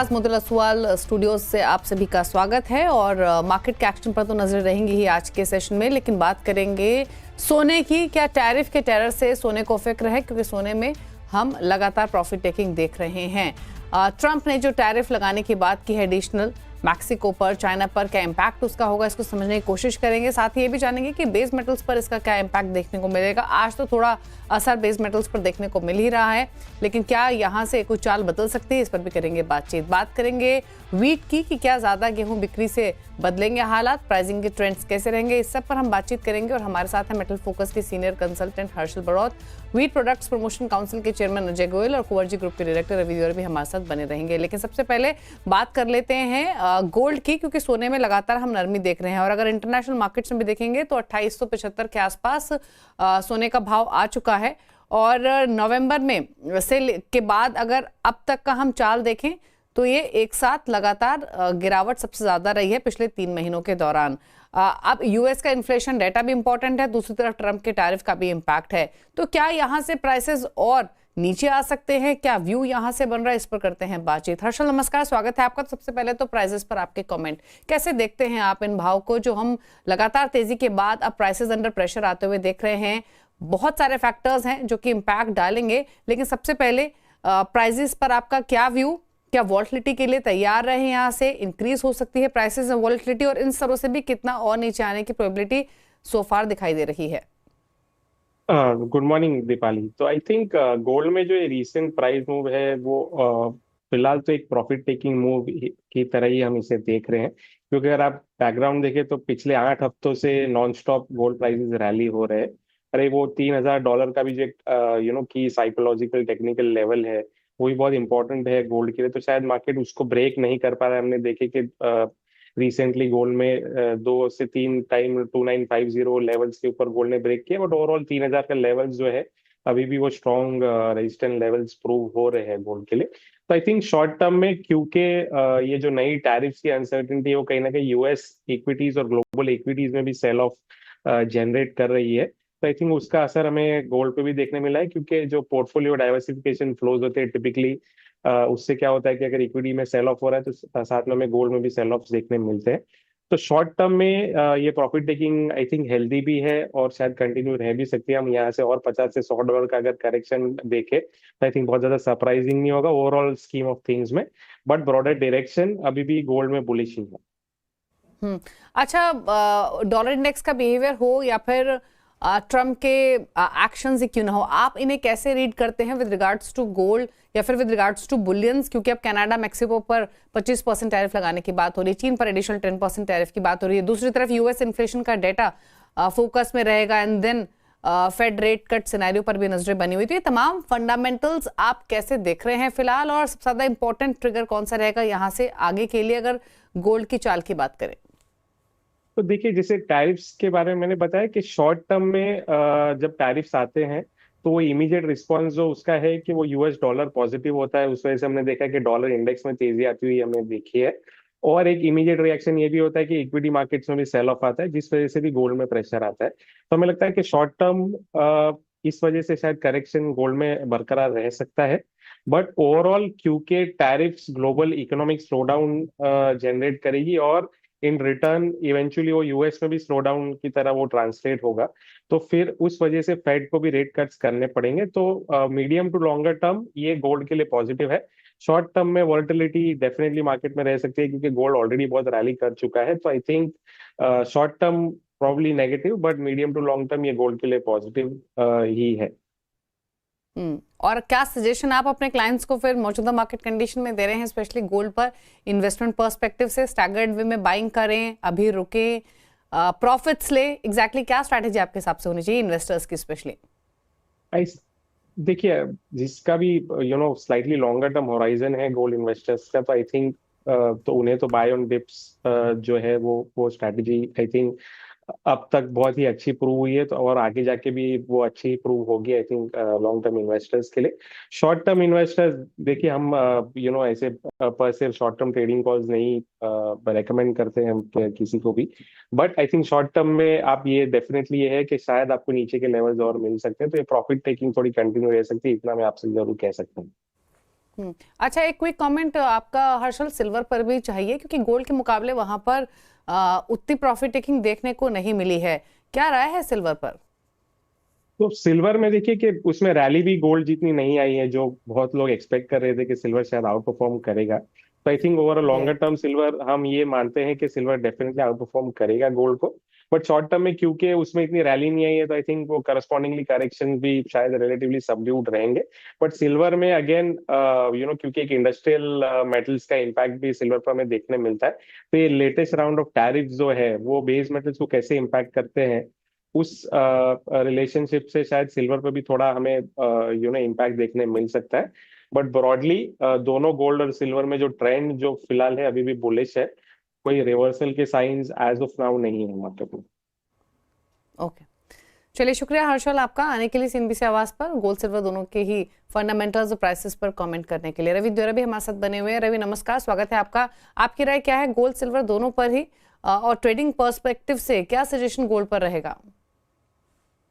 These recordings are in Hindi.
नवाज मुदल असवाल स्टूडियोज से आप सभी का स्वागत है। और मार्केट के एक्शन पर तो नजर रहेंगी ही आज के सेशन में, लेकिन बात करेंगे सोने की। क्या टैरिफ के टेरर से सोने को फिक्र है? क्योंकि सोने में हम लगातार प्रॉफिट टेकिंग देख रहे हैं। ट्रंप ने जो टैरिफ लगाने की बात की है एडिशनल मैक्सिको पर, चाइना पर, क्या इंपैक्ट उसका होगा, इसको समझने की कोशिश करेंगे। साथ ही ये भी जानेंगे कि बेस मेटल्स पर इसका क्या इंपैक्ट देखने को मिलेगा। आज तो थोड़ा असर बेस मेटल्स पर देखने को मिल ही रहा है, लेकिन क्या यहाँ से कुछ चाल बदल सकती है, इस पर भी करेंगे बातचीत। बात करेंगे व्हीट की कि क्या ज्यादा गेहूं बिक्री से बदलेंगे हालात, प्राइसिंग के ट्रेंड्स कैसे रहेंगे, इस सब पर हम बातचीत करेंगे। और हमारे साथ है मेटल फोकस के senior consultant Harshal Baraut, wheat products promotion council के चेयरमैन अजय गोयल और कुंवरजी ग्रुप के डायरेक्टर रवि द्विवेदी भी हमारे साथ बने रहेंगे। लेकिन सबसे पहले बात कर लेते हैं गोल्ड की, क्योंकि सोने में लगातार हम नरमी देख रहे हैं। और अगर इंटरनेशनल मार्केट्स में भी देखेंगे तो 2875 के आसपास सोने का भाव आ चुका है। और नवंबर में से के बाद अगर अब तक का हम चाल देखें तो ये एक साथ लगातार गिरावट सबसे ज्यादा रही है पिछले 3 महीनों के दौरान। अब यूएस का इन्फ्लेशन डेटा भी इंपॉर्टेंट है, दूसरी तरफ ट्रंप के टैरिफ का भी इम्पैक्ट है। तो क्या यहाँ से प्राइसेस और नीचे आ सकते हैं? क्या व्यू यहाँ से बन रहा है, इस पर करते हैं बातचीत। हर्षल नमस्कार, स्वागत है आपका। तो सबसे पहले तो प्राइसेस पर आपके कमेंट, कैसे देखते हैं आप इन भाव को जो हम लगातार तेजी के बाद अब प्राइसेस अंडर प्रेशर आते हुए देख रहे हैं? बहुत सारे फैक्टर्स हैं जो कि इम्पैक्ट डालेंगे, लेकिन सबसे पहले प्राइसेस पर आपका क्या व्यू? क्या वॉलेटिलिटी के लिए तैयार रहे, यहाँ से इंक्रीज हो सकती है प्राइसेस और वॉलेटिलिटी, और इन स्तरों से भी कितना और नीचे आने की प्रोबेबिलिटी सो फार दिखाई दे रही है? Good morning Deepali. तो आई थिंक गोल्ड में जो ये रीसेंट प्राइस मूव है वो फिलहाल तो एक प्रॉफिट टेकिंग मूव की तरह ही हम इसे देख रहे हैं, क्योंकि अगर आप बैकग्राउंड देखें तो पिछले 8 हफ्तों से non stop gold prices rally हो रहे हैं। अरे वो $3000 का भी जो की साइकोलॉजिकल टेक्निकल लेवल है वो भी बहुत इंपॉर्टेंट है गोल्ड के लिए। तो शायद मार्केट उसको ब्रेक नहीं कर पा रहा है। हमने देखे कि रिसेंटली गोल्ड में 2 से 3 टाइम 2950 लेवल्स के ऊपर गोल्ड ने ब्रेक किया, बट ओवरऑल 3000 का लेवल्स जो है अभी भी वो स्ट्रॉन्ग रेजिस्टेंट लेवल्स प्रूव हो रहे हैं गोल्ड के लिए। तो आई थिंक शॉर्ट टर्म में, क्योंकि ये जो नई टैरिफ्स की अनसर्टेनिटी है वो कहीं ना कहीं यूएस इक्विटीज और ग्लोबल इक्विटीज में भी सेल ऑफ जनरेट कर रही है। तो आई थिंक उसका असर हमें गोल्ड पे भी देखने मिला है, क्योंकि जो पोर्टफोलियो डाइवर्सिफिकेशन फ्लोज होते हैं टिपिकली, उससे क्या होता है कि अगर इक्विटी में सेल ऑफ हो रहा है तो साथ में हमें गोल्ड में भी सेल ऑफ देखने मिलते हैं। तो शॉर्ट टर्म में ये profit taking I think healthy भी है और शायद कंटिन्यू रह भी सकती है। हम यहाँ से और $50 से $100 का अगर करेक्शन देखें तो आई थिंक बहुत ज्यादा सरप्राइजिंग नहीं होगा ओवरऑल स्कीम ऑफ थिंग्स में, बट ब्रॉडर डायरेक्शन अभी भी गोल्ड में बुलिश ही है। अच्छा, डॉलर इंडेक्स का बिहेवियर हो या फिर ट्रम्प के एक्शंस ही क्यों ना हो, आप इन्हें कैसे रीड करते हैं विद रिगार्ड्स टू गोल्ड या फिर विद रिगार्ड्स टू बुलियंस? क्योंकि अब कनाडा मैक्सिको पर 25% टैरिफ लगाने की बात हो रही है, चीन पर एडिशनल 10% टैरिफ की बात हो रही है, दूसरी तरफ यूएस इन्फ्लेशन का डेटा फोकस में रहेगा, and then Fed rate cut scenario पर भी नजरें बनी हुई। तो ये तमाम फंडामेंटल्स आप कैसे देख रहे हैं फिलहाल, और सबसे ज्यादा इंपॉर्टेंट ट्रिगर कौन सा रहेगा यहाँ से आगे के लिए अगर गोल्ड की चाल की बात करें? तो देखिए, जैसे टैरिफ्स के बारे में मैंने बताया कि शॉर्ट टर्म में जब टैरिफ्स आते हैं तो वो इमीडिएट रिस्पांस जो उसका है कि वो यूएस डॉलर पॉजिटिव होता है। उस वजह से हमने देखा कि डॉलर इंडेक्स में तेजी आती हुई हमने देखी है। और एक इमीडिएट रिएक्शन ये भी होता है कि इक्विटी मार्केट्स में भी सेल ऑफ आता है, जिस वजह से भी गोल्ड में प्रेशर आता है। तो हमें लगता है कि शॉर्ट टर्म इस वजह से शायद करेक्शन गोल्ड में बरकरार रह सकता है। बट ओवरऑल क्योंकि tariffs global economic slow down generate करेगी और इन रिटर्न इवेंचुअली वो यूएस में भी स्लो डाउन की तरह वो ट्रांसलेट होगा, तो फिर उस वजह से फेड को भी रेट कट्स करने पड़ेंगे। तो मीडियम टू लॉन्गर टर्म ये गोल्ड के लिए पॉजिटिव है। शॉर्ट टर्म में वॉलेटिलिटी डेफिनेटली मार्केट में रह सकती है, क्योंकि गोल्ड ऑलरेडी बहुत रैली कर चुका है। तो I think short term probably negative, but medium to long term ये गोल्ड के लिए पॉजिटिव ही है। और क्या सजेशन आप अपने क्लाइंट्स को फिर मौजूदा मार्केट कंडीशन में दे रहे हैं, स्पेशली गोल्ड पर इन्वेस्टमेंट पर्सपेक्टिव से? स्टैगर्ड वे में बाइंग करें, अभी रुके, प्रॉफिट्स ले, एग्जैक्टली क्या स्ट्रैटेजी आपके हिसाब से होनी चाहिए इन्वेस्टर्स की स्पेशली? देखिए, जिसका भी स्लाइटली लॉन्गर टर्म होराइजन है गोल्ड इन्वेस्टर्स का, तो आई थिंक तो उन्हें तो बाय ऑन डिप्स जो है वो स्ट्रैटेजी आई थिंक अब तक बहुत ही अच्छी प्रूव हुई है। तो और आगे जाके भी वो अच्छी प्रूव होगी I think long term investors के लिए। शॉर्ट टर्म इन्वेस्टर्स, देखिए हम ऐसे पर से शॉर्ट टर्म ट्रेडिंग कॉल्स नहीं रेकमेंड करते हैं हम किसी को भी। But I think short term में आप ये डेफिनेटली ये है कि शायद आपको नीचे के लेवल्स और मिल सकते हैं, तो ये प्रॉफिट टेकिंग थोड़ी कंटिन्यू रह सकती है, इतना मैं आपसे जरूर कह सकता हूँ। अच्छा, एक क्विक कमेंट आपका हर्षल सिल्वर पर भी चाहिए, क्योंकि गोल्ड के मुकाबले वहां पर उतनी प्रॉफिट टेकिंग देखने को नहीं मिली है। क्या राय है सिल्वर पर? तो सिल्वर में देखिए कि उसमें रैली भी गोल्ड जितनी नहीं आई है, जो बहुत लोग एक्सपेक्ट कर रहे थे कि सिल्वर शायद आउट परफॉर्म करेगा। तो I think over a longer right. Term silver, हम ये मानते हैं कि सिल्वर डेफिनेटली आउट परफॉर्म करेगा गोल्ड को। बट शॉर्ट टर्म में क्योंकि उसमें इतनी रैली नहीं आई है, तो आई थिंक वो करस्पॉन्डिंगली करेक्शन भी शायद रिलेटिवली सबड्यूड रहेंगे। बट सिल्वर में अगेन क्योंकि एक इंडस्ट्रियल मेटल्स का इम्पैक्ट भी सिल्वर पर हमें देखने मिलता है। तो ये लेटेस्ट राउंड ऑफ टैरिफ जो है वो बेस मेटल्स को कैसे इम्पैक्ट करते हैं, उस रिलेशनशिप से शायद सिल्वर पे भी थोड़ा हमें इम्पैक्ट देखने मिल सकता है। बट ब्रॉडली दोनों गोल्ड और सिल्वर में जो ट्रेंड जो फिलहाल है अभी भी बुलिश है। कोई रिवर्सल के साइंस एज ऑफ नाउ नहीं है मार्केट में। ओके, चलिए, शुक्रिया हर्षल आपका आने के लिए सीएनबीसी आवाज पर गोल्ड सिल्वर दोनों के ही फंडामेंटल्स और प्राइसेस पर कमेंट करने के लिए। रवि द्वारा भी हमारे साथ बने हुए हैं। रवि नमस्कार, स्वागत है आपका। आपकी राय क्या है गोल्ड सिल्वर दोनों पर ही, और ट्रेडिंग पर्सपेक्टिव से क्या सजेशन गोल्ड पर रहेगा?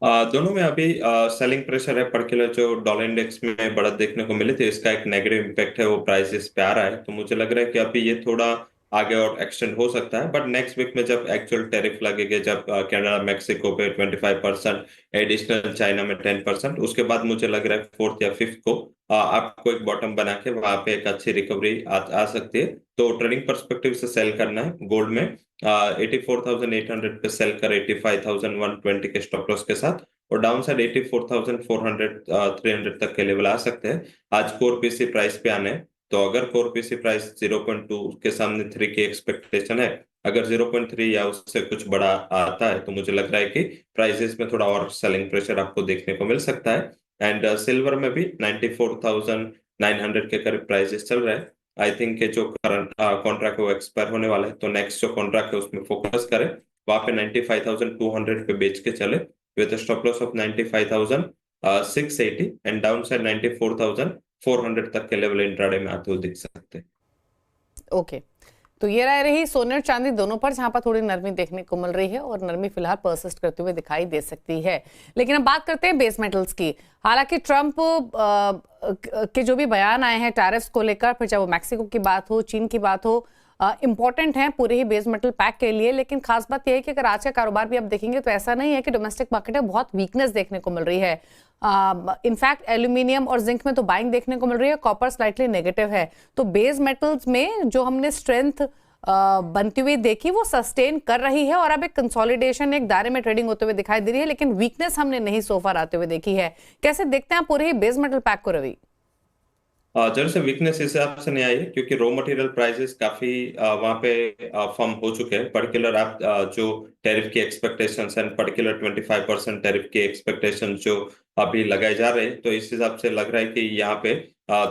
दोनों में अभी सेलिंग प्रेशर है। पर्टिकुलर जो डॉलर इंडेक्स में बढ़त देखने को मिली थी, इसका एक नेगेटिव इम्पैक्ट है, वो प्राइसेस पे आ रहा है। तो मुझे लग रहा है कि अभी ये थोड़ा आगे और एक्सटेंड हो सकता है। बट नेक्स्ट वीक में जब एक्चुअल टैरिफ लगेंगे, जब कनाडा मेक्सिको पे 25%, एडिशनल चाइना में 10%, उसके बाद मुझे लग रहा है फोर्थ या फिफ्थ को आपको एक बॉटम बना के वहां पे एक अच्छी रिकवरी आ सकती है। तो ट्रेडिंग परस्पेक्टिव से सेल करना है गोल्ड में। 84,800 पे सेल कर 85,120 के स्टॉप लॉस के साथ, और डाउन साइड 84,400 300 तक के लेवल आ सकते हैं। आज कोर पीसी प्राइस पे आने हैं। तो अगर कोर पीसी प्राइस 0.2 के सामने 3 की एक्सपेक्टेशन है, अगर 0.3 या उससे कुछ बड़ा आता है, तो मुझे लग रहा है कि प्राइसेस में थोड़ा और सेलिंग प्रेशर आपको देखने को मिल सकता है। एंड सिल्वर में भी 94,900 के करीब प्राइसेस चल रहे हैं। आई थिंक के जो करंट कॉन्ट्रैक्ट है वो एक्सपायर होने वाला है, तो नेक्स्ट जो कॉन्ट्रैक्ट है उसमें फोकस करें। वहां पे 95,200 पे बेच के चले, with a stop loss of 95,680 and down side 94,400 तक के लेवल इंट्राडे में आते हुए दिख सकते हैं। ओके, तो ये राय रही सोने और चांदी दोनों पर, जहां पर थोड़ी नरमी देखने को मिल रही है और नरमी फिलहाल परसिस्ट करते हुए दिखाई दे सकती है। लेकिन अब बात करते हैं बेस मेटल्स की। हालांकि ट्रंप के जो भी बयान आए हैं टैरिफ्स को लेकर, फिर चाहे वो मैक्सिको की बात हो, चीन की बात हो, इंपॉर्टेंट है पूरे ही बेस मेटल पैक के लिए। लेकिन खास बात यह है कि अगर आज का कारोबार भी आप देखेंगे तो ऐसा नहीं है कि डोमेस्टिक मार्केट में बहुत वीकनेस देखने को मिल रही है। इनफैक्ट एल्यूमिनियम और जिंक में तो बाइंग देखने को मिल रही है, कॉपर स्लाइटली नेगेटिव है। तो बेस मेटल्स में जो हमने स्ट्रेंथ बनती हुई देखी वो सस्टेन कर रही है, और अब एक कंसोलिडेशन, एक दायरे में ट्रेडिंग होते हुए दिखाई दे रही है, लेकिन वीकनेस हमने नहीं सोफर आते हुए देखी है। कैसे देखते हैं पूरे ही बेस मेटल पैक को रवि? जरूर से वीकनेस इस हिसाब से नहीं आई है, क्योंकि रॉ मटेरियल प्राइसेस काफी वहां पे फर्म हो चुके हैं। पर्टिकुलर आप जो टैरिफ की एक्सपेक्टेशंस एंड पर्टिकुलर 25% टैरिफ की एक्सपेक्टेशन जो अभी लगाए जा रहे हैं, तो इस हिसाब से लग रहा है कि यहाँ पे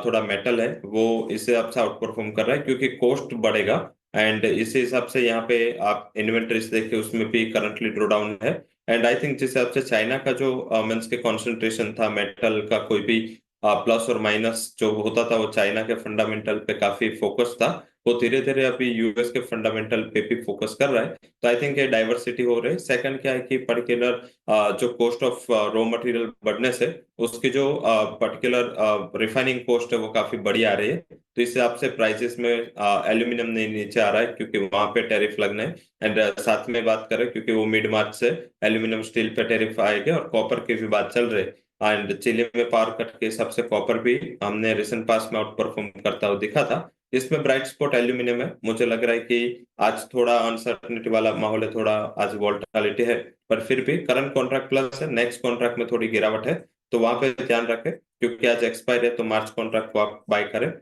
थोड़ा मेटल है वो इस हिसाब से आउट परफॉर्म कर रहा है, क्योंकि कॉस्ट बढ़ेगा। एंड इस हिसाब से यहाँ पे आप इन्वेंट्रीज देखिए, उसमें भी करंटली ड्रॉ डाउन है। एंड आई थिंक जिस हिसाब से चाइना का जो मीन्स के कॉन्सेंट्रेशन था मेटल का, कोई भी प्लस और माइनस जो होता था वो चाइना के फंडामेंटल पे काफी फोकस था, वो धीरे धीरे अभी यूएस के फंडामेंटल पे भी फोकस कर रहा है। तो आई थिंक ये डाइवर्सिटी हो रही है। सेकंड क्या है कि पर्टिकुलर जो कॉस्ट ऑफ रॉ मटेरियल बढ़ने से उसकी जो पर्टिकुलर रिफाइनिंग कॉस्ट है वो काफी बड़ी आ रही है। तो इस हिसाब से प्राइसेस में एल्यूमिनियम नहीं नीचे आ रहा है, क्योंकि वहां पे टैरिफ लगने हैं। एंड साथ में बात करें, क्योंकि वो मिड मार्च से एल्यूमिनियम स्टील पे टैरिफ आएगा, और कॉपर की भी बात चल रही है। एंड चिली में पावर कट के हिसाब से कॉपर भी हमने रिसेंट पास में आउट परफॉर्म करता हुआ दिखा था। इसमें ब्राइट स्पॉट एल्यूमिनियम है। मुझे लग रहा है कि आज थोड़ा अनसर्टनिटी वाला माहौल है, थोड़ा आज वोलेटिलिटी है, पर फिर भी करंट कॉन्ट्रैक्ट प्लस है, नेक्स्ट कॉन्ट्रैक्ट में थोड़ी गिरावट है। तो वहां पे ध्यान रखें, क्योंकि आज एक्सपायर है, तो मार्च कॉन्ट्रैक्ट को आप बाय करें।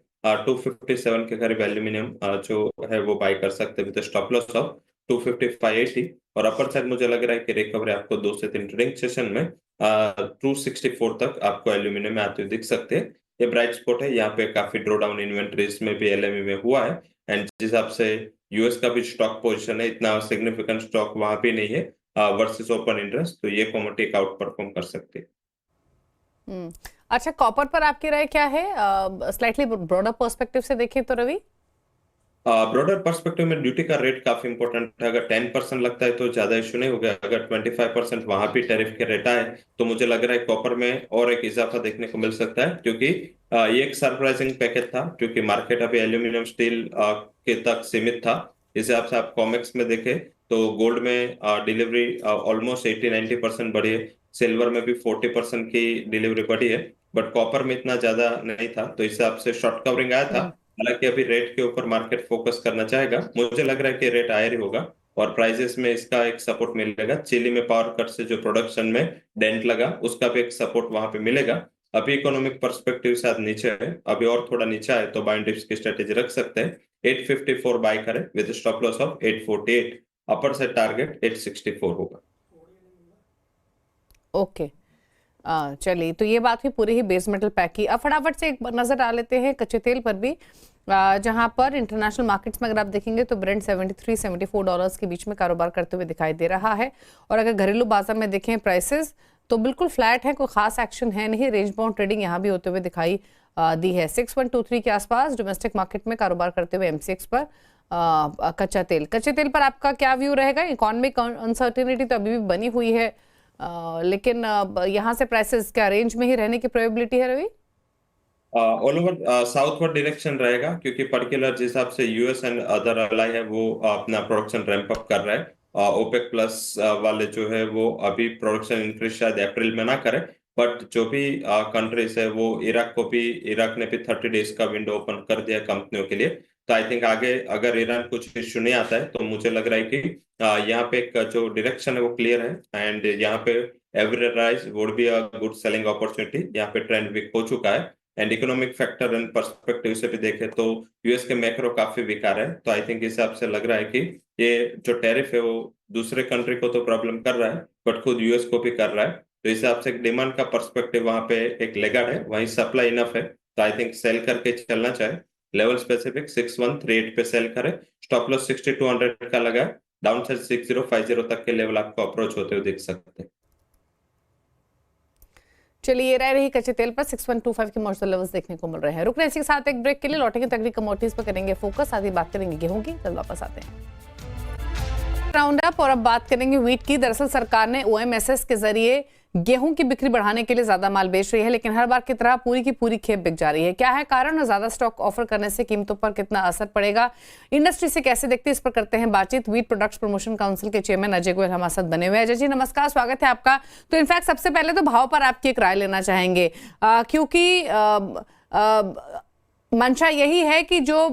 257 के करीब एल्यूमिनियम जो है वो बाय कर सकते हैं विद स्टॉप लॉस ऑफ 255.80। और अपर साइड मुझे लग रहा है कि रिकवरी आपको 2 से 3 ट्रेडिंग सेशन में 264 तक आपको एल्यूमिनियम में आते हुए दिख सकते हैं। ये ब्राइट स्पॉट है। यहाँ पे काफी ड्रॉ डाउन इन्वेंट्रीज में भी एलएमई में हुआ है। एंड जिस हिसाब से यूएस का भी स्टॉक पोजीशन है, इतना सिग्निफिकेंट स्टॉक वहां भी नहीं है वर्सेस ओपन इंटरेस्ट, तो ये कमोडिटी आउट परफॉर्म कर सकती है। अच्छा, कॉपर पर आपकी राय क्या है स्लाइटली ब्रॉडर पर्सपेक्टिव से देखें तो रवि? ब्रॉडर पर्सपेक्टिव में ड्यूटी का रेट काफी इंपॉर्टेंट है। अगर 10% लगता है तो ज्यादा इशू नहीं होगा। अगर 25% वहां भी टैरिफ के रेट आए तो मुझे लग रहा है कॉपर में और एक इजाफा देखने को मिल सकता है, क्योंकि ये एक सरप्राइजिंग पैकेज था, क्योंकि मार्केट अभी एल्यूमिनियम स्टील के तक सीमित था। इस हिसाब से आप कॉमेक्स में देखें तो गोल्ड में डिलीवरी ऑलमोस्ट 80-90% बढ़ी है, सिल्वर में भी 40% की डिलीवरी बढ़ी है, बट कॉपर में इतना ज्यादा नहीं था। तो इस हिसाब से शॉर्ट कवरिंग आया था। हालांकि अभी रेट के ऊपर मार्केट फोकस करना चाहेगा, मुझे लग रहा है कि रेट हायर ही होगा और प्राइजेस में इसका एक सपोर्ट मिलेगा। चिली में पावर कट से जो प्रोडक्शन में डेंट लगा उसका भी एक सपोर्ट वहां पे मिलेगा। अभी इकोनॉमिक पर्सपेक्टिव साथ नीचे है, अभी और थोड़ा नीचे आए तो बाइंग डिप्स की स्ट्रेटेजी रख सकते हैं। 854 बाय करें विद स्टॉप लॉस ऑफ 848, अपर से टारगेट 864 होगा। ओके, चलिए, तो ये बात हुई पूरी ही बेस मेटल पैक की। अब फटाफट से एक नजर डाल लेते हैं कच्चे तेल पर भी, जहां पर इंटरनेशनल मार्केट्स में अगर आप देखेंगे तो ब्रेंट $73-74 के बीच में कारोबार करते हुए दिखाई दे रहा है। और अगर घरेलू बाजार में देखें प्राइसेस तो बिल्कुल फ्लैट है, कोई खास एक्शन है नहीं। रेंज बाउंड ट्रेडिंग यहाँ भी होते हुए दिखाई दी है। 6123 के आसपास डोमेस्टिक मार्केट में कारोबार करते हुए MCX पर कच्चे तेल पर आपका क्या व्यू रहेगा? इकोनॉमिक अनसर्टेनिटी तो अभी भी बनी हुई है, लेकिन यहाँ से प्राइसेस क्या रेंज में ही रहने की प्रोबेबिलिटी है Ravi? All over southward direction रहेगा, क्योंकि पर्टिकुलर जिस हिसाब से यूएस एंड अदर अलाई है वो अपना प्रोडक्शन रैंप अप कर रहा है। ओपेक प्लस वाले जो है वो अभी प्रोडक्शन इंक्रीज शायद अप्रैल में ना करे, बट जो भी कंट्रीज है वो इराक ने भी 30 डेज का विंडो ओपन कर दिया कंपनियों के लिए। तो आई थिंक आगे अगर ईरान कुछ इश्यू नहीं आता है तो मुझे लग रहा है कि यहाँ पे एक जो डायरेक्शन है वो क्लियर है, एंड यहाँ पे average rise would be a good selling opportunity. यहाँ पे ट्रेंड वीक हो चुका है, and economic factor and perspective से भी देखें तो यूएस के मैक्रो काफी विकार है। तो आई थिंक इस हिसाब से लग रहा है कि ये जो टैरिफ है वो दूसरे कंट्री को तो प्रॉब्लम कर रहा है बट खुद यूएस को भी कर रहा है। तो इस हिसाब से डिमांड का पर्सपेक्टिव वहां पे एक लेगाड है, वहीं सप्लाई इनफ है। तो आई थिंक सेल करके चलना चाहे। लेवल स्पेसिफिक 6138 पे सेल करे, स्टॉप लॉस 6200 का लगा, डाउन साइड 6050 तक के लेवल आपको अप्रोच होते हुए दिख सकते हैं। चलिए, ये रही कच्चे तेल पर 6125 के मौजूदा लेवल्स देखने को मिल रहे हैं। रुक रहे इसी के साथ एक ब्रेक के लिए, लौटेंगे तगड़ी कमोडिटीज पर करेंगे फोकस, साथ ही बात करेंगे गेहूं की। जल्द वापस आते हैं राउंड अप, और अब बात करेंगे व्हीट की। दरअसल सरकार ने OMSS के जरिए गेहूं की बिक्री बढ़ाने के लिए ज्यादा माल बेच रही है, लेकिन हर बार की तरह पूरी की पूरी खेप बिक जा रही है। क्या है कारण और ज्यादा स्टॉक ऑफर करने से कीमतों पर कितना असर पड़ेगा? इंडस्ट्री से कैसे देखते हैं, इस पर करते हैं बातचीत। व्हीट प्रोडक्ट्स प्रमोशन काउंसिल के चेयरमैन अजय गोयल हमारे साथ बने हुए हैं। अजय जी नमस्कार, स्वागत है आपका। तो इनफैक्ट सबसे पहले तो भाव पर आपकी एक राय लेना चाहेंगे, क्योंकि मंशा यही है कि जो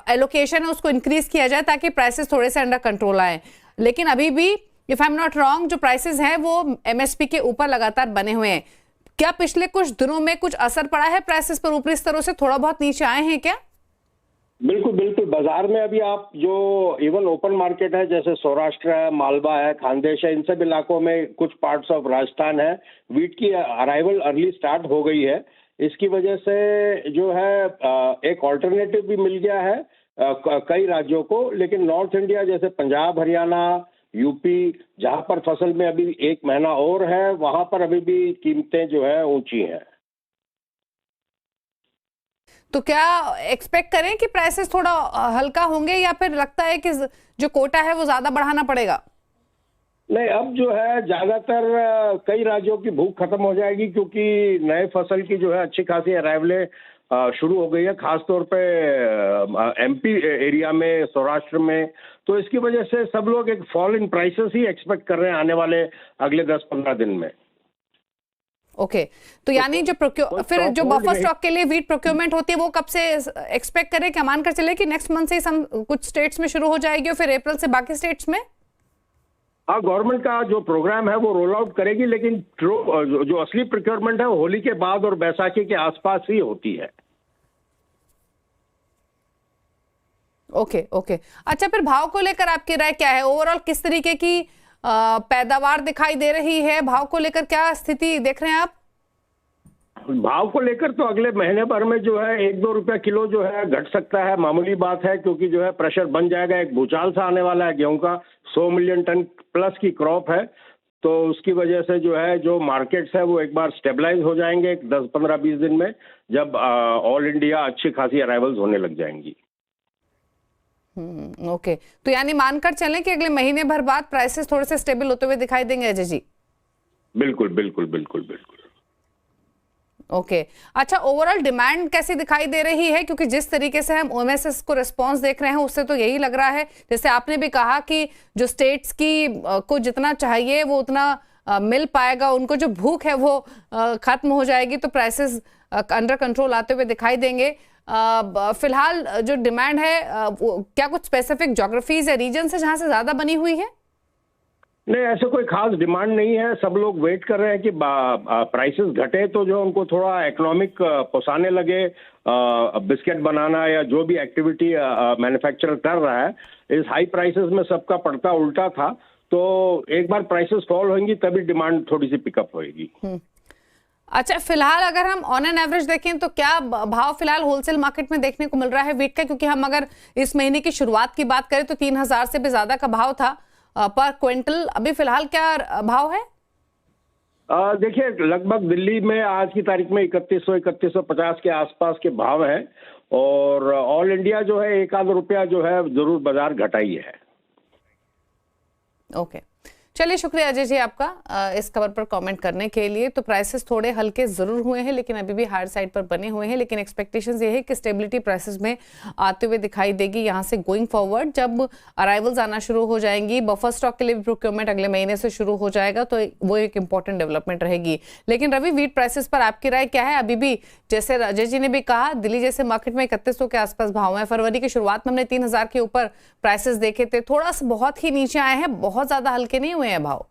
एलोकेशन है उसको इंक्रीज किया जाए ताकि प्राइसेस थोड़े से अंडर कंट्रोल आए, लेकिन अभी भी if I am not wrong जो प्राइसेस हैं वो MSP के ऊपर लगातार बने हुए हैं। क्या पिछले कुछ दिनों में कुछ असर पड़ा है प्राइसेस पर? ऊपरी स्तरों से थोड़ा बहुत नीचे आए हैं क्या? बिल्कुल बिल्कुल, बाजार में अभी आप जो इवन ओपन मार्केट है जैसे सौराष्ट्र है, मालवा है, खानदेश है, इन सब इलाकों में कुछ पार्ट्स ऑफ राजस्थान है, व्हीट की अराइवल अर्ली स्टार्ट हो गई है। इसकी वजह से जो है एक ऑल्टरनेटिव भी मिल गया है कई राज्यों को। लेकिन नॉर्थ इंडिया जैसे पंजाब, हरियाणा, यूपी, जहां पर फसल में अभी 1 महीना और है, वहां पर अभी भी कीमतें जो है ऊंची हैं। तो क्या एक्सपेक्ट करें कि प्राइसेस थोड़ा हल्का होंगे, या फिर लगता है कि जो कोटा है वो ज्यादा बढ़ाना पड़ेगा? नहीं, अब जो है ज्यादातर कई राज्यों की भूख खत्म हो जाएगी, क्योंकि नए फसल की जो है अच्छी खासी अराइवलें शुरू हो गई है, खासतौर पे MP एरिया में, सौराष्ट्र में। तो इसकी वजह से सब लोग एक fall in prices he expect कर रहे हैं आने वाले अगले 10-15 दिन में। ओके, तो यानी जो फिर जो बफर स्टॉक के लिए व्हीट प्रोक्योरमेंट होती है वो कब से एक्सपेक्ट करें? क्या मानकर चले कि नेक्स्ट मंथ से कुछ स्टेट्स में शुरू हो जाएगी और फिर अप्रैल से बाकी स्टेट्स में? हाँ, गवर्नमेंट का जो प्रोग्राम है वो रोल आउट करेगी, लेकिन जो असली प्रोक्योरमेंट है वो होली के बाद और बैसाखी के आसपास ही होती है। ओके ओके, अच्छा, फिर भाव को लेकर आपकी राय क्या है? ओवरऑल किस तरीके की पैदावार दिखाई दे रही है? भाव को लेकर क्या स्थिति देख रहे हैं आप? भाव को लेकर तो अगले महीने भर में जो है 1-2 रुपया किलो जो है घट सकता है, मामूली बात है, क्योंकि जो है प्रेशर बन जाएगा। एक भूचाल सा आने वाला है, गेहूं का 100 मिलियन टन प्लस की क्रॉप है, तो उसकी वजह से जो है जो मार्केट्स है वो एक बार स्टेबलाइज हो जाएंगे 10-15-20 दिन में, जब ऑल इंडिया अच्छी खासी अराइवल्स होने लग जाएंगी। ओके, तो यानी मानकर चलें कि अगले महीने भर बाद प्राइसेस थोड़े से स्टेबल होते हुए दिखाई देंगे अजय जी? बिल्कुल बिल्कुल बिल्कुल बिल्कुल। ओके अच्छा, ओवरऑल डिमांड कैसी दिखाई दे रही है? क्योंकि जिस तरीके से हम ओएमएसएस को रिस्पांस देख रहे हैं उससे तो यही लग रहा है, जैसे आपने भी कहा कि जो स्टेट्स की को जितना चाहिए वो उतना मिल पाएगा, उनको जो भूख है वो खत्म हो जाएगी, तो प्राइसेस अंडर कंट्रोल आते हुए दिखाई देंगे। फिलहाल जो डिमांड है क्या कुछ स्पेसिफिक ज्योग्राफीज या रीजन है जहां से ज्यादा बनी हुई है? नहीं, ऐसे कोई खास डिमांड नहीं है। सब लोग वेट कर रहे हैं कि प्राइसेस घटे तो जो उनको थोड़ा इकोनॉमिक पोसाने लगे, बिस्किट बनाना या जो भी एक्टिविटी मैन्युफैक्चरर कर रहा है। इस हाई प्राइसेस में सबका पड़ता उल्टा था, तो एक बार प्राइसेस फॉल होंगी तभी डिमांड थोड़ी सी पिकअप होगी। अच्छा, फिलहाल अगर हम ऑन एन एवरेज देखें तो क्या भाव फिलहाल होलसेल मार्केट में देखने को मिल रहा है वीट का? क्योंकि हम अगर इस महीने की शुरुआत की बात करें तो 3000 से भी ज्यादा का भाव था पर क्विंटल, अभी फिलहाल क्या भाव है? देखिए, लगभग दिल्ली में आज की तारीख में 3150 के आसपास के भाव हैं, और ऑल इंडिया जो है 1-आध रुपया जो है जरूर बाजार घटाई है। ओके, चलिए शुक्रिया अजय जी आपका इस खबर पर कमेंट करने के लिए। तो प्राइसेस थोड़े हल्के जरूर हुए हैं लेकिन अभी भी हायर साइड पर बने हुए हैं, लेकिन एक्सपेक्टेशंस ये है कि स्टेबिलिटी प्राइसेस में आते हुए दिखाई देगी यहाँ से गोइंग फॉरवर्ड। जब अराइवल्स आना शुरू हो जाएंगी, बफर स्टॉक के लिए भी प्रोक्योरमेंट अगले महीने से शुरू हो जाएगा, तो वो एक इंपॉर्टेंट डेवलपमेंट रहेगी। लेकिन रवि, वीट प्राइसेस पर आपकी राय क्या है? अभी भी जैसे अजय जी ने भी कहा, दिल्ली जैसे मार्केट में 3100 के आसपास भाव है। फरवरी की शुरुआत में हमने 3000 के ऊपर प्राइसेस देखे थे, थोड़ा सा बहुत ही नीचे आए हैं, बहुत ज्यादा हल्के नहीं हुए हैं भाव।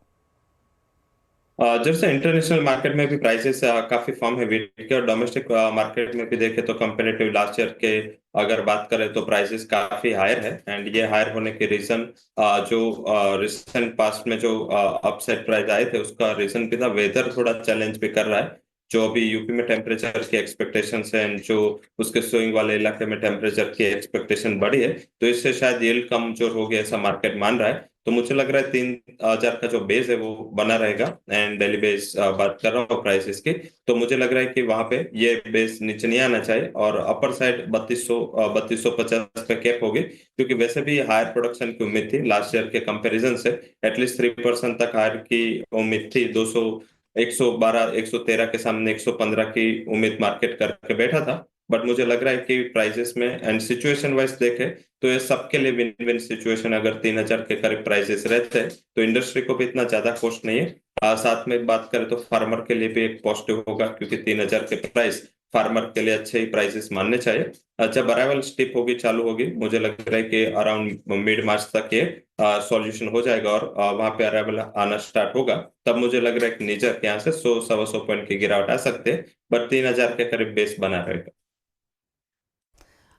जैसे इंटरनेशनल मार्केट में भी प्राइसेस काफी फर्म है वीट के, और डोमेस्टिक मार्केट में भी देखें तो कंपेरेटिव लास्ट ईयर के अगर बात करें तो प्राइसेस काफी हायर है। एंड ये हायर होने के रीजन जो रिसेंट पास्ट में जो अपसाइड प्राइस आए थे उसका रीजन भी था, वेदर थोड़ा चैलेंज भी कर रहा है। जो अभी यूपी में टेम्परेचर की एक्सपेक्टेशन है एंड जो उसके स्विंग वाले इलाके में टेम्परेचर की एक्सपेक्टेशन बढ़ी है, तो इससे शायद यील्ड कमजोर हो गया ऐसा मार्केट मान रहा है। तो मुझे लग रहा है 3000 का जो बेस है वो बना रहेगा। एंड डेली बेस बात कर रहा हूँ प्राइसेस की, तो मुझे लग रहा है कि वहां पे ये बेस नीचे नहीं आना चाहिए और अपर साइड 3250 पे कैप होगी, क्योंकि वैसे भी हायर प्रोडक्शन की उम्मीद थी लास्ट ईयर के कंपैरिजन से। एटलीस्ट 3% तक हायर की उम्मीद थी। 112 113 के सामने 115 की उम्मीद मार्केट करके बैठा था। बट मुझे लग रहा है कि प्राइसेस में एंड सिचुएशन वाइज देखे तो ये सबके लिए विन विन सिचुएशन। अगर 3000 के करीब प्राइसेस रहते हैं तो इंडस्ट्री को भी इतना ज्यादा कॉस्ट नहीं है। साथ में बात करें तो फार्मर के लिए भी एक पॉजिटिव होगा, क्योंकि 3000 के प्राइस फार्मर के लिए अच्छे ही प्राइसेस मानने चाहिए। जब अराइवल स्टिप होगी, चालू होगी, मुझे लग रहा है कि अराउंड मिड मार्च तक ये सॉल्यूशन हो जाएगा और वहां पे अराइवल आना स्टार्ट होगा। तब मुझे लग रहा है कि नीचे यहाँ से 100-125 पॉइंट की गिरावट आ सकते हैं, बट 3000 के करीब बेस बना रहेगा।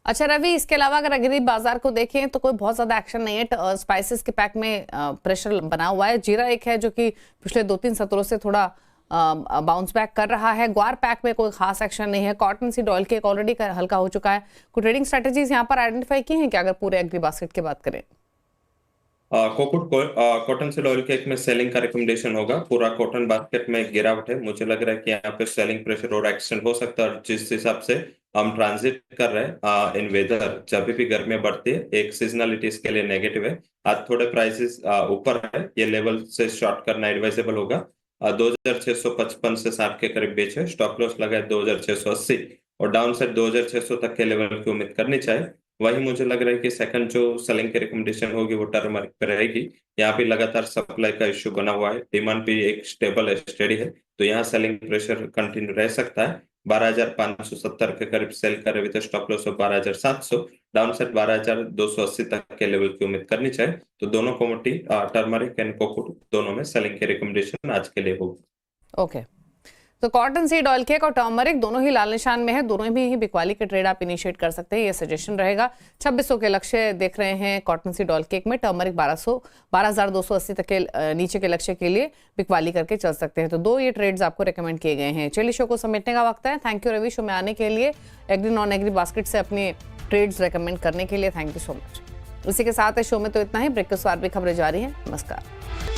अच्छा रवि, इसके अलावा अगर अग्री बाजार को देखें तो कोई बहुत ज्यादा एक्शन नहीं है। स्पाइसेस के पैक में प्रेशर बना हुआ है। जीरा एक है जो कि पिछले 2-3 सत्रों से थोड़ा बाउंस बैक कर रहा है। ग्वार पैक में कोई खास एक्शन नहीं है। Cotton seed oil cake already हल्का हो चुका है। कोई ट्रेडिंग स्ट्रेटेजीज यहाँ पर आइडेंटिफाई की हैं क्या अगर पूरे एग्री बास्केट की बात करें? कॉटन सीड ऑयल केक में सेलिंग का रिकमेंडेशन होगा। पूरा कॉटन बास्केट में गिरावट है। मुझे लग रहा है कि यहाँ पे सेलिंग प्रेशर और एक्सटेंड हो सकता है। जिस हिसाब से हम ट्रांजिट कर रहे हैं इन वेदर, जब भी गर्मी बढ़ती है, एक सीजनलिटी इसके लिए नेगेटिव है। आज थोड़े प्राइसेस ऊपर है, ये लेवल से शॉर्ट करना एडवाइजेबल होगा। 2655 से 60 के करीब बेचे, स्टॉप लॉस लगा है 2680 और डाउन साइड 2600 तक के लेवल की उम्मीद करनी चाहिए। वही मुझे लग रहा है कि सेकंड जो सेलिंग की रिकमेंडेशन होगी वो टर्मरिक पे रहेगी। यहाँ भी लगातार सप्लाई का इश्यू बना हुआ है, डिमांड भी एक स्टेबल है, स्टेडी है, तो यहाँ सेलिंग प्रेशर कंटिन्यू रह सकता है। 12570 के करीब सेल करे with stop loss of 12700, down side 12280 तक के लेवल की उम्मीद करनी चाहिए। तो दोनों कमोडिटी टर्मरिक एंड कोकोट दोनों में सेलिंग की रिकमेंडेशन आज के लिए होगी। ओके, तो कॉटन सीड ऑयल केक और टर्मरिक दोनों ही लाल निशान में है, दोनों में ही बिकवाली के ट्रेड आप इनिशिएट कर सकते हैं, ये सजेशन रहेगा। 2600 के लक्ष्य देख रहे हैं कॉटन सीड ऑयल केक में। टर्मरिक 12280 तक के नीचे के लक्ष्य के लिए बिकवाली करके चल सकते हैं। तो दो ये ट्रेड्स आपको रेकमेंड किए गए हैं। चलिए शो को समेटने का वक्त है। थैंक यू रवि शो में आने के लिए, एग्री नॉन एग्री बास्केट से अपने ट्रेड्स रेकमेंड करने के लिए। Thank you so much. इसी के साथ शो में तो इतना ही। ब्रेक के बाद भी खबरें जारी हैं। नमस्कार।